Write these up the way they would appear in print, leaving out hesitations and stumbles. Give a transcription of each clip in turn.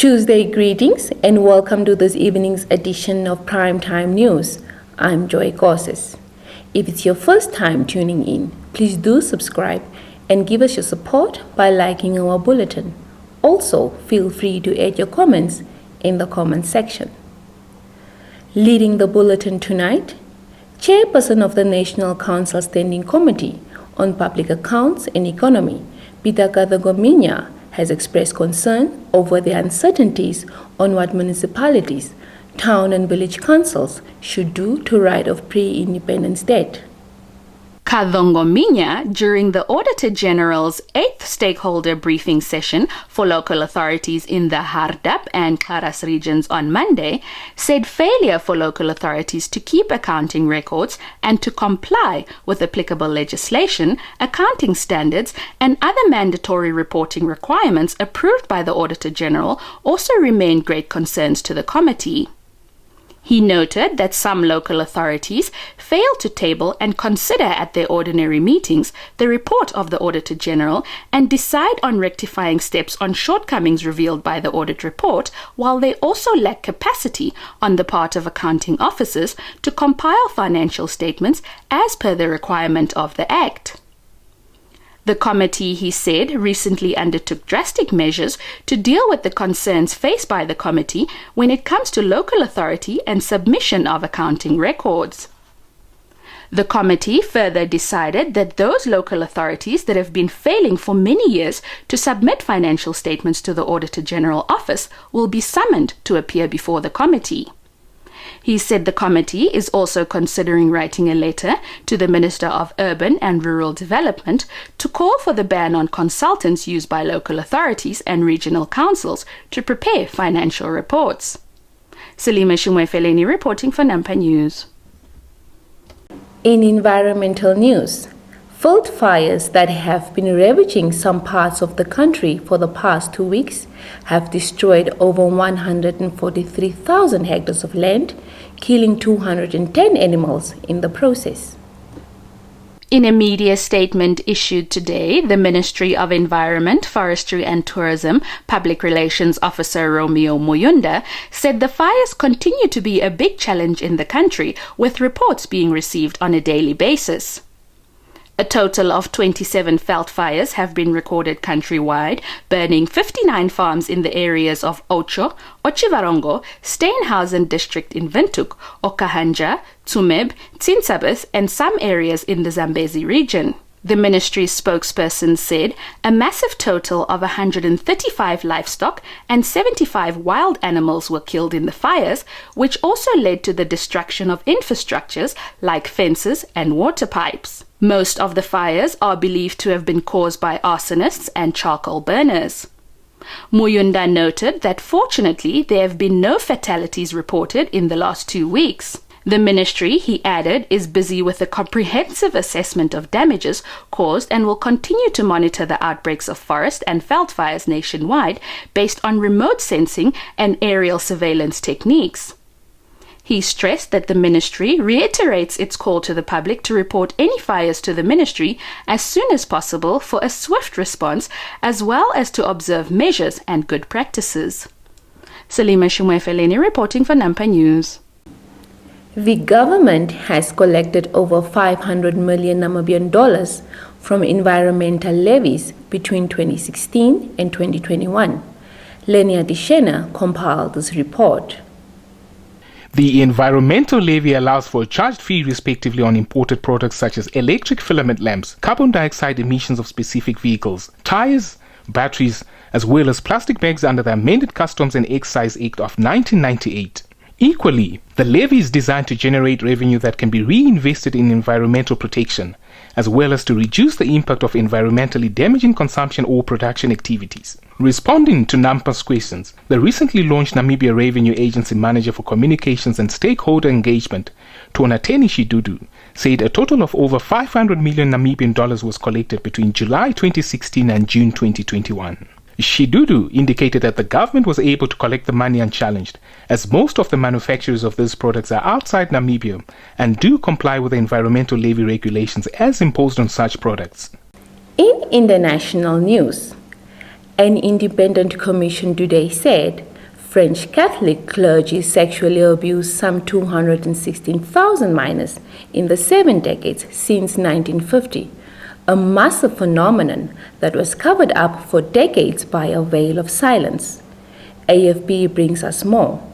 Tuesday greetings and welcome to this evening's edition of Primetime News. I'm Joy Gorses. If it's your first time tuning in, please do subscribe and give us your support by liking our bulletin. Also, feel free to add your comments in the comment section. Leading the bulletin tonight, Chairperson of the National Council Standing Committee on Public Accounts and Economy, Pitaka Ngominya, has expressed concern over the uncertainties on what municipalities, town and village councils should do to write off pre-independence debt. Ngominya, during the Auditor General's 8th stakeholder briefing session for local authorities in the Hardap and Karas regions on Monday, said failure for local authorities to keep accounting records and to comply with applicable legislation, accounting standards, and other mandatory reporting requirements approved by the Auditor General also remained great concerns to the committee. He noted that some local authorities fail to table and consider at their ordinary meetings the report of the Auditor General and decide on rectifying steps on shortcomings revealed by the audit report, while they also lack capacity on the part of accounting officers to compile financial statements as per the requirement of the Act. The committee, he said, recently undertook drastic measures to deal with the concerns faced by the committee when it comes to local authority and submission of accounting records. The committee further decided that those local authorities that have been failing for many years to submit financial statements to the Auditor General Office will be summoned to appear before the committee. He said the committee is also considering writing a letter to the Minister of Urban and Rural Development to call for the ban on consultants used by local authorities and regional councils to prepare financial reports. Salima Shumwefeleni reporting for Nampa News. In environmental news, field fires that have been ravaging some parts of the country for the past 2 weeks have destroyed over 143,000 hectares of land, killing 210 animals in the process. In a media statement issued today, the Ministry of Environment, Forestry and Tourism Public Relations Officer Romeo Muyunda said the fires continue to be a big challenge in the country, with reports being received on a daily basis. A total of 27 veld fires have been recorded countrywide, burning 59 farms in the areas of Ocho, Otjiwarongo, Steenhuisen district in Windhoek, Okahanja, Tsumeb, Tsintsabeth, and some areas in the Zambezi region. The ministry's spokesperson said a massive total of 135 livestock and 75 wild animals were killed in the fires, which also led to the destruction of infrastructures like fences and water pipes. Most of the fires are believed to have been caused by arsonists and charcoal burners. Muyunda noted that fortunately there have been no fatalities reported in the last 2 weeks. The ministry, he added, is busy with a comprehensive assessment of damages caused and will continue to monitor the outbreaks of forest and veld fires nationwide based on remote sensing and aerial surveillance techniques. He stressed that the ministry reiterates its call to the public to report any fires to the ministry as soon as possible for a swift response, as well as to observe measures and good practices. Salima Shumwefeleni reporting for Nampa News. The government has collected over 500 million Namibian dollars from environmental levies between 2016 and 2021. Lenia Dishena compiled this report. The environmental levy allows for a charge fee respectively on imported products such as electric filament lamps, carbon dioxide emissions of specific vehicles, tires, batteries, as well as plastic bags under the amended Customs and Excise Act of 1998. Equally, the levy is designed to generate revenue that can be reinvested in environmental protection, as well as to reduce the impact of environmentally damaging consumption or production activities. Responding to Nampa's questions, the recently launched Namibia Revenue Agency Manager for Communications and Stakeholder Engagement, Tonateni Shidudu, said a total of over 500 million Namibian dollars was collected between July 2016 and June 2021. Shidudu indicated that the government was able to collect the money unchallenged, as most of the manufacturers of these products are outside Namibia and do comply with the environmental levy regulations as imposed on such products. In international news, an independent commission today said French Catholic clergy sexually abused some 216,000 minors in the 7 decades since 1950, a massive phenomenon that was covered up for decades by a veil of silence. AFP brings us more.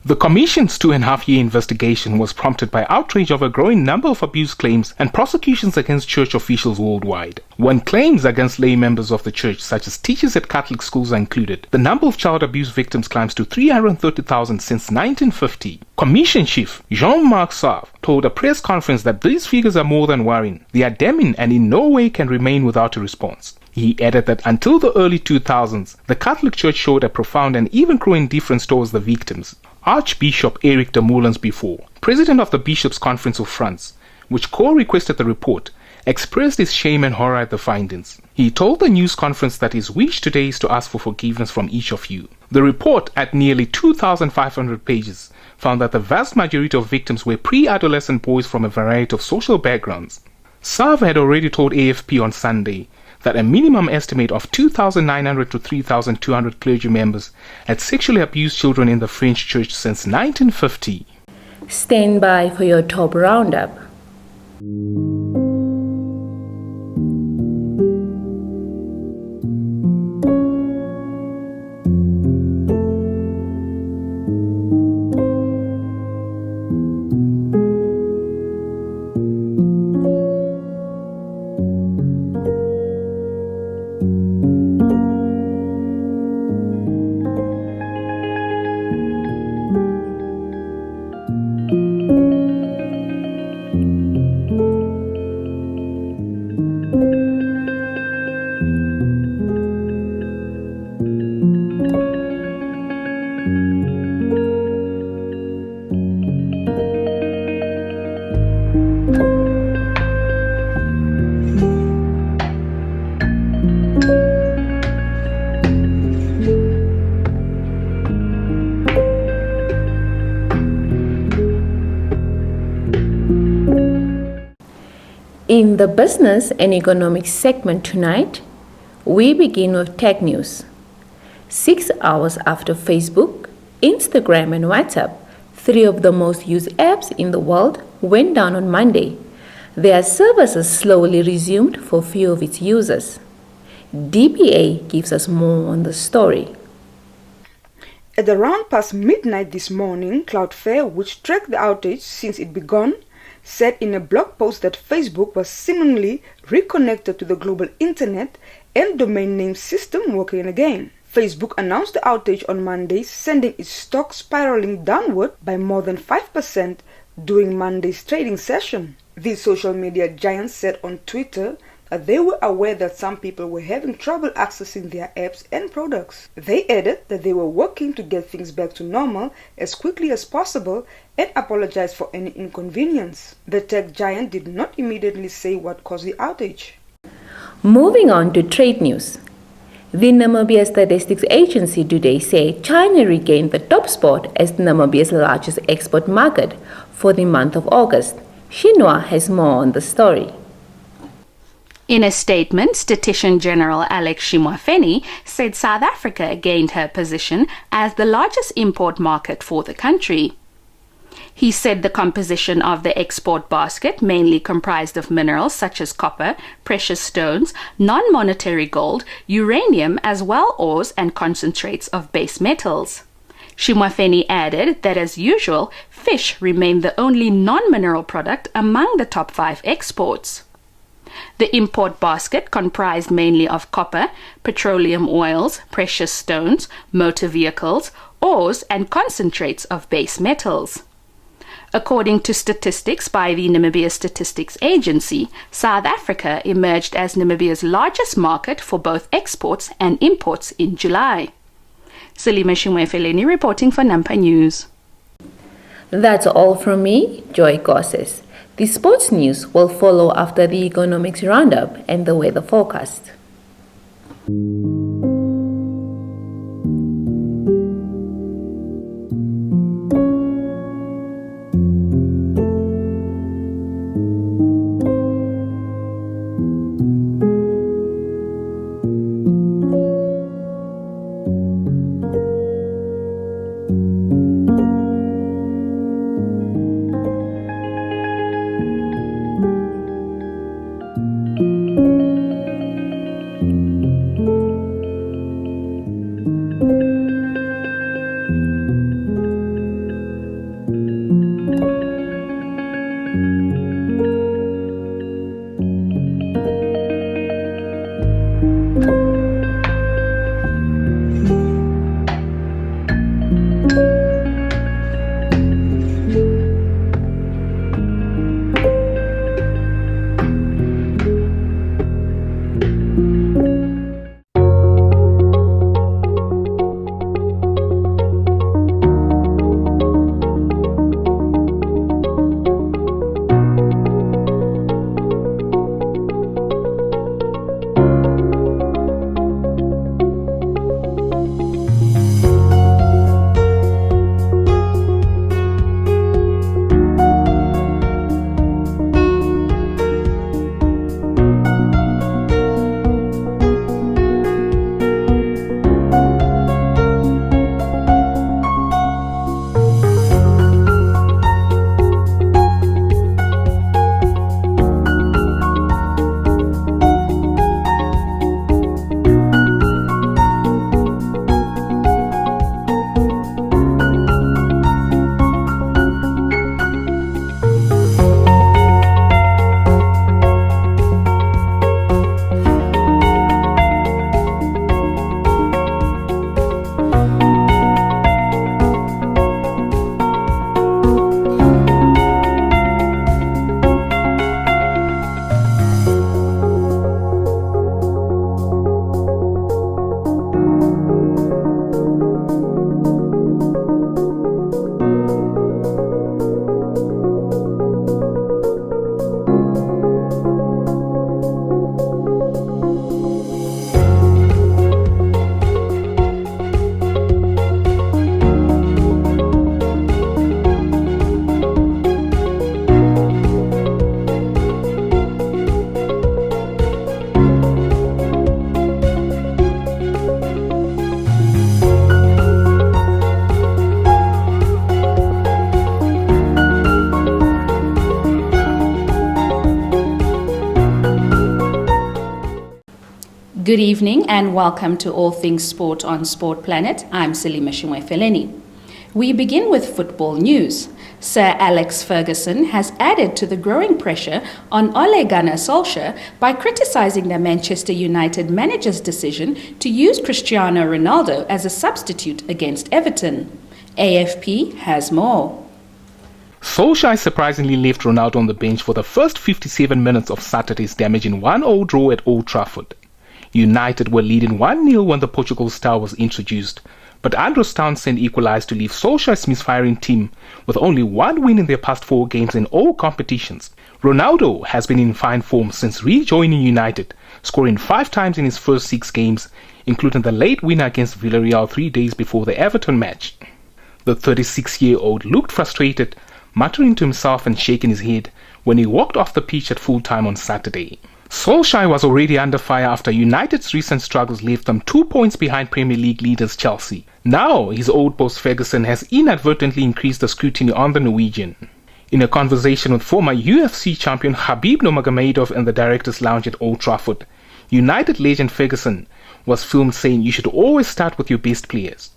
The Commission's 2.5-year investigation was prompted by outrage over a growing number of abuse claims and prosecutions against church officials worldwide. When claims against lay members of the church, such as teachers at Catholic schools, are included, the number of child abuse victims climbs to 330,000 since 1950. Commission Chief Jean-Marc Sarve told a press conference that these figures are more than worrying. They are damning and in no way can remain without a response. He added that until the early 2000s, the Catholic Church showed a profound and even growing difference towards the victims. Archbishop Eric de Moulins-Bifor, president of the Bishops' Conference of France, which co-requested the report, expressed his shame and horror at the findings. He told the news conference that his wish today is to ask for forgiveness from each of you. The report, at nearly 2,500 pages, found that the vast majority of victims were pre-adolescent boys from a variety of social backgrounds. Sarve had already told AFP on Sunday that a minimum estimate of 2,900 to 3,200 clergy members had sexually abused children in the French church since 1950. Stand by for your top roundup. In the business and economics segment tonight, we begin with tech news. 6 hours after Facebook, Instagram and WhatsApp, 3 of the most used apps in the world, went down on Monday, their services slowly resumed for few of its users. DPA gives us more on the story. At around past midnight this morning, Cloudflare, which tracked the outage since it began, said in a blog post that Facebook was seemingly reconnected to the global internet and domain name system working again. Facebook announced the outage on Monday, sending its stock spiraling downward by more than 5% during Monday's trading session. The social media giant said on Twitter that they were aware that some people were having trouble accessing their apps and products. They added that they were working to get things back to normal as quickly as possible and apologized for any inconvenience. The tech giant did not immediately say what caused the outage. Moving on to trade news. The Namibia Statistics Agency today said China regained the top spot as Namibia's largest export market for the month of August. Xinhua has more on the story. In a statement, Statistician General Alex Shimwafeni said South Africa gained her position as the largest import market for the country. He said the composition of the export basket mainly comprised of minerals such as copper, precious stones, non-monetary gold, uranium, as well ores and concentrates of base metals. Shimwafeni added that, as usual, fish remained the only non-mineral product among the top 5 exports. The import basket comprised mainly of copper, petroleum oils, precious stones, motor vehicles, ores, and concentrates of base metals. According to statistics by the Namibia Statistics Agency, South Africa emerged as Namibia's largest market for both exports and imports in July. Salima Shimwefeleni reporting for Nampa News. That's all from me, Joy Gosses. The sports news will follow after the economics roundup and the weather forecast. Good evening and welcome to All Things Sport on Sport Planet. I'm Selima Shimwe-Feleni. We begin with football news. Sir Alex Ferguson has added to the growing pressure on Ole Gunnar Solskjaer by criticizing the Manchester United manager's decision to use Cristiano Ronaldo as a substitute against Everton. AFP has more. Solskjaer surprisingly left Ronaldo on the bench for the first 57 minutes of Saturday's damaging 1-0 draw at Old Trafford. United were leading 1-0 when the Portugal star was introduced, but Andros Townsend equalized to leave Solskjaer's misfiring team with only one win in their past 4 games in all competitions. Ronaldo has been in fine form since rejoining United, scoring 5 times in his first 6 games, including the late winner against Villarreal 3 days before the Everton match. The 36-year-old looked frustrated, muttering to himself and shaking his head when he walked off the pitch at full time on Saturday. Solskjaer was already under fire after United's recent struggles left them 2 points behind Premier League leaders Chelsea. Now, his old boss Ferguson has inadvertently increased the scrutiny on the Norwegian. In a conversation with former UFC champion Khabib Nurmagomedov in the director's lounge at Old Trafford, United legend Ferguson was filmed saying you should always start with your best players.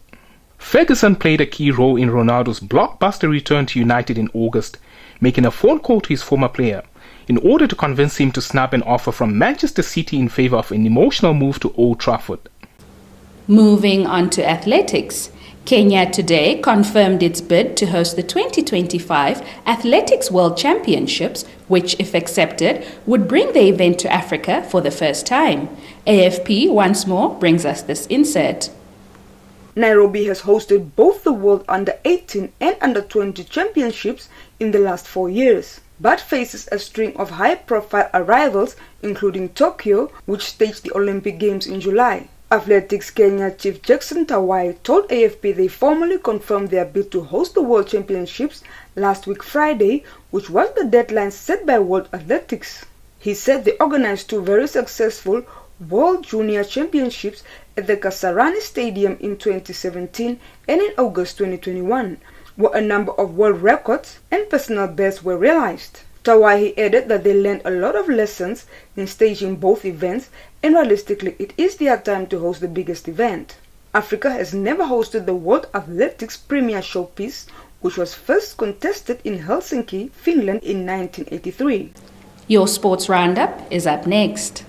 Ferguson played a key role in Ronaldo's blockbuster return to United in August, making a phone call to his former player in order to convince him to snub an offer from Manchester City in favour of an emotional move to Old Trafford. Moving on to athletics. Kenya today confirmed its bid to host the 2025 Athletics World Championships, which, if accepted, would bring the event to Africa for the first time. AFP once more brings us this insert. Nairobi has hosted both the World Under-18 and Under-20 Championships in the last 4 years, but faces a string of high-profile arrivals, including Tokyo, which staged the Olympic Games in July. Athletics Kenya chief Jackson Tawai told AFP they formally confirmed their bid to host the World Championships last week Friday, which was the deadline set by World Athletics. He said they organized 2 very successful World Junior Championships at the Kasarani Stadium in 2017 and in August 2021, where a number of world records and personal bests were realized. Tawahi added that they learned a lot of lessons in staging both events, and realistically it is their time to host the biggest event. Africa has never hosted the World Athletics Premier Showpiece, which was first contested in Helsinki, Finland in 1983. Your sports roundup is up next.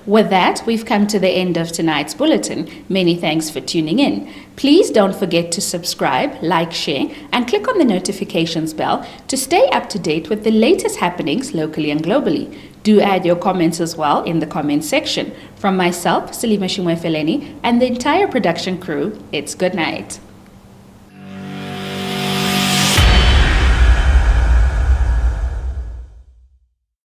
With that, we've come to the end of tonight's bulletin. Many thanks for tuning in. Please don't forget to subscribe, like, share, and click on the notifications bell to stay up to date with the latest happenings locally and globally. Do add your comments as well in the comments section. From myself, Selima Shimwe-Feleni, and the entire production crew, it's good night.